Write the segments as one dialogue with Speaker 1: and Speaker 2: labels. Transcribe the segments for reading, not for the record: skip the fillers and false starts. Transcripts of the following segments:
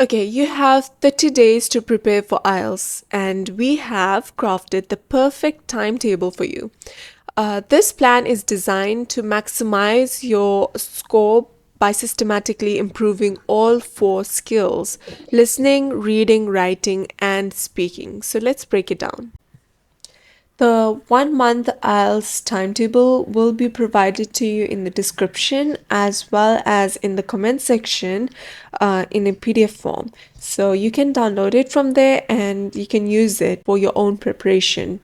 Speaker 1: Okay, you have 30 days to prepare for IELTS, and we have crafted the perfect timetable for you. This plan is designed to maximize your score by systematically improving all four skills: listening, reading, writing, and speaking. So let's break it down. The 1 month IELTS timetable will be provided to you in the description as well as in the comment section in a PDF form. So you can download it from there and you can use it for your own preparation.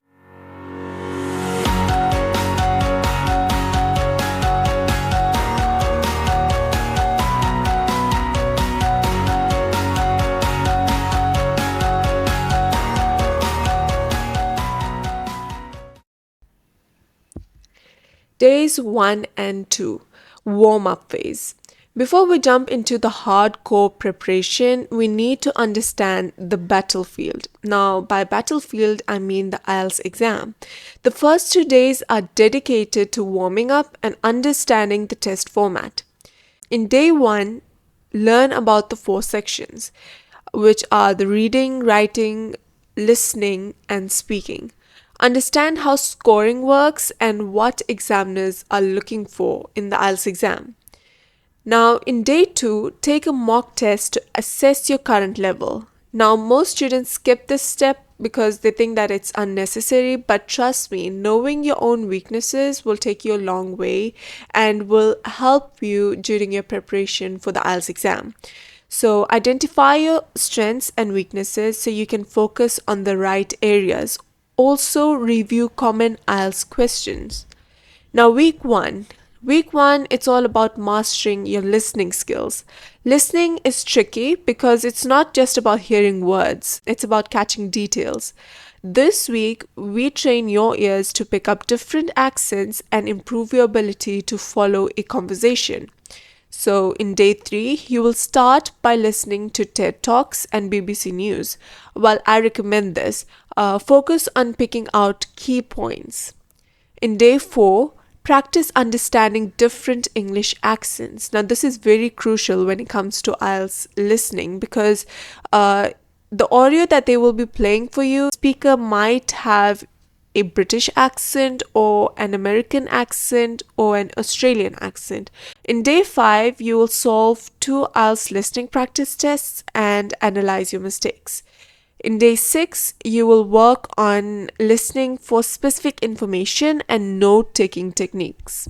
Speaker 1: Days 1 and 2, warm up phase. Before we jump into the hardcore preparation, we need to understand the battlefield. Now, by battlefield, I mean the IELTS exam. The first 2 days are dedicated to warming up and understanding the test format. In day 1, learn about the four sections, which are the reading, writing, listening, and speaking. Understand how scoring works and what examiners are looking for in the IELTS exam. Now, in day 2, take a mock test to assess your current level. Now, most students skip this step because they think that it's unnecessary, but trust me, knowing your own weaknesses will take you a long way and will help you during your preparation for the IELTS exam. So, identify your strengths and weaknesses so you can focus on the right areas. Also, review common IELTS questions. Now, week one. Week one, it's all about mastering your listening skills. Listening is tricky because it's not just about hearing words, it's about catching details. This week, we train your ears to pick up different accents and improve your ability to follow a conversation. So, in day 3, you will start by listening to TED Talks and BBC News. While I recommend this, focus on picking out key points. In day 4, practice understanding different English accents. Now, this is very crucial when it comes to IELTS listening because the audio that they will be playing for you, speaker might have a British accent or an American accent or an Australian accent. In day 5, you will solve 2 IELTS listening practice tests and analyze your mistakes. In day 6, you will work on listening for specific information and note taking techniques.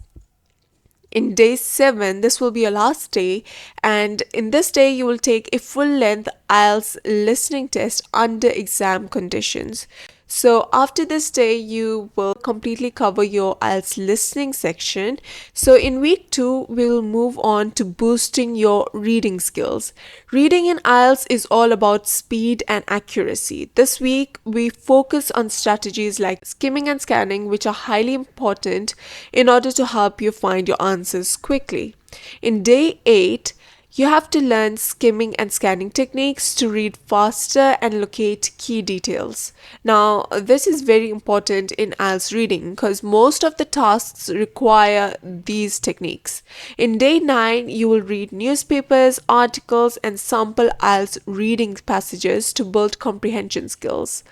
Speaker 1: In day 7, this will be your last day, and in this day, you will take a full length IELTS listening test under exam conditions. So, after this day, you will completely cover your IELTS listening section. So, in week 2, we will move on to boosting your reading skills. Reading in IELTS is all about speed and accuracy. This week, we focus on strategies like skimming and scanning, which are highly important in order to help you find your answers quickly. In day 8, you have to learn skimming and scanning techniques to read faster and locate key details. Now, this is very important in IELTS reading because most of the tasks require these techniques. In day 9, you will read newspapers, articles, and sample IELTS reading passages to build comprehension skills.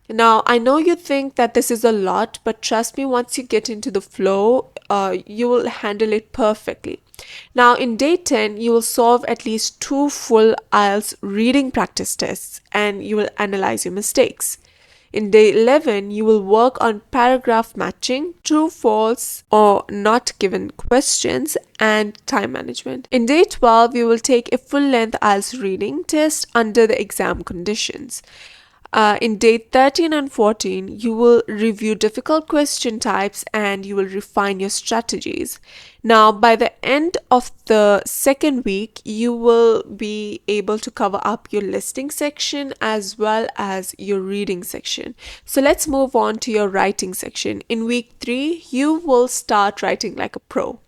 Speaker 1: Now, I know you think that this is a lot, but trust me, once you get into the flow, you will handle it perfectly. Now, in day 10, you will solve at least 2 full IELTS reading practice tests and you will analyze your mistakes. In day 11, you will work on paragraph matching, true, false, or not given questions, and time management. In day 12, you will take a full length IELTS reading test under the exam conditions. In day 13 and 14, you will review difficult question types and you will refine your strategies. Now, by the end of the second week, you will be able to cover up your listening section as well as your reading section. So, let's move on to your writing section. In week 3, you will start writing like a pro.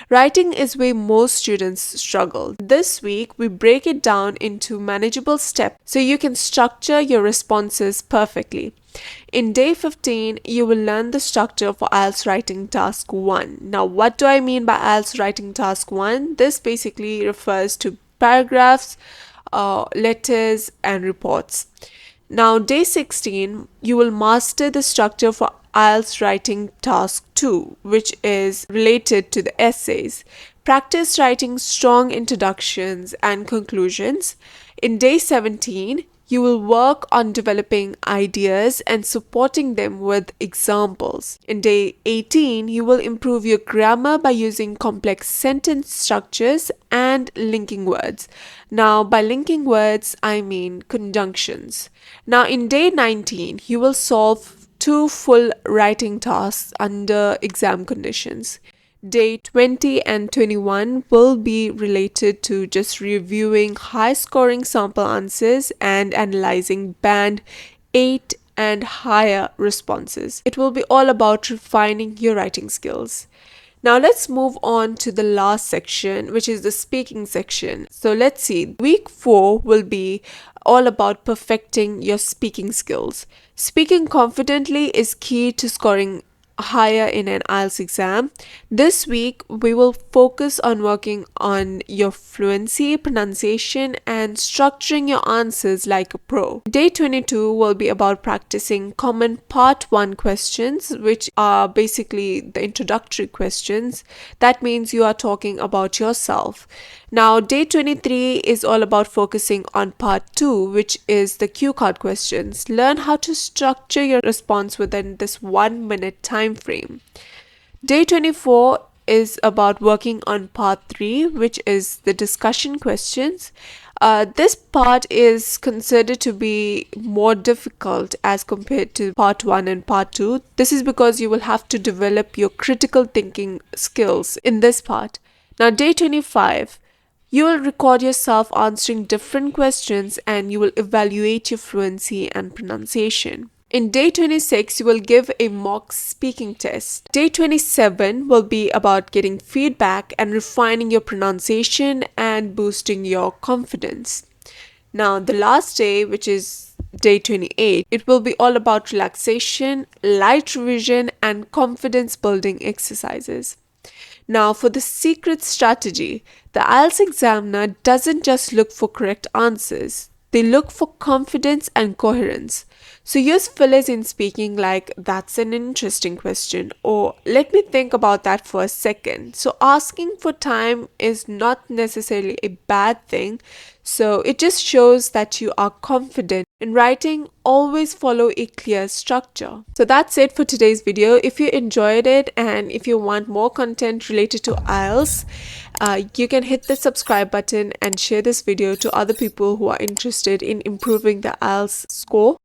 Speaker 1: Writing is where most students struggle. This week, we break it down into manageable steps so you can structure your responses perfectly. In day 15, you will learn the structure for IELTS writing task 1. Now, what do I mean by IELTS writing task 1? This basically refers to paragraphs, letters, and reports. Now, day 16, you will master the structure for IELTS writing task 2, which is related to the essays. Practice writing strong introductions and conclusions. In day 17, you will work on developing ideas and supporting them with examples. In day 18, you will improve your grammar by using complex sentence structures and linking words. Now, by linking words, I mean conjunctions. Now, in day 19, you will solve 2 full writing tasks under exam conditions. Day 20 and 21 will be related to just reviewing high scoring sample answers and analyzing band 8 and higher responses. It will be all about refining your writing skills. Now let's move on to the last section, which is the speaking section. So let's see, week 4 will be all about perfecting your speaking skills. Speaking confidently is key to scoring higher in an IELTS exam. This week, we will focus on working on your fluency, pronunciation, and structuring your answers like a pro. Day 22 will be about practicing common part 1 questions, which are basically the introductory questions. That means you are talking about yourself. Now, day 23 is all about focusing on part 2, which is the cue card questions. Learn how to structure your response within this 1 minute time frame. Day 24 is about working on part 3, which is the discussion questions. This part is considered to be more difficult as compared to part 1 and part 2. This is because you will have to develop your critical thinking skills in this part. Now, day 25. You will record yourself answering different questions and you will evaluate your fluency and pronunciation. In day 26, you will give a mock speaking test. Day 27 will be about getting feedback and refining your pronunciation and boosting your confidence. Now, the last day, which is day 28, it will be all about relaxation, light revision, and confidence building exercises. Now, for the secret strategy, the IELTS examiner doesn't just look for correct answers, they look for confidence and coherence. So use fillers in speaking like, that's an interesting question, or let me think about that for a second. So asking for time is not necessarily a bad thing. So it just shows that you are confident. In writing, always follow a clear structure. So that's it for today's video. If you enjoyed it and if you want more content related to IELTS, you can hit the subscribe button and share this video to other people who are interested in improving the IELTS score.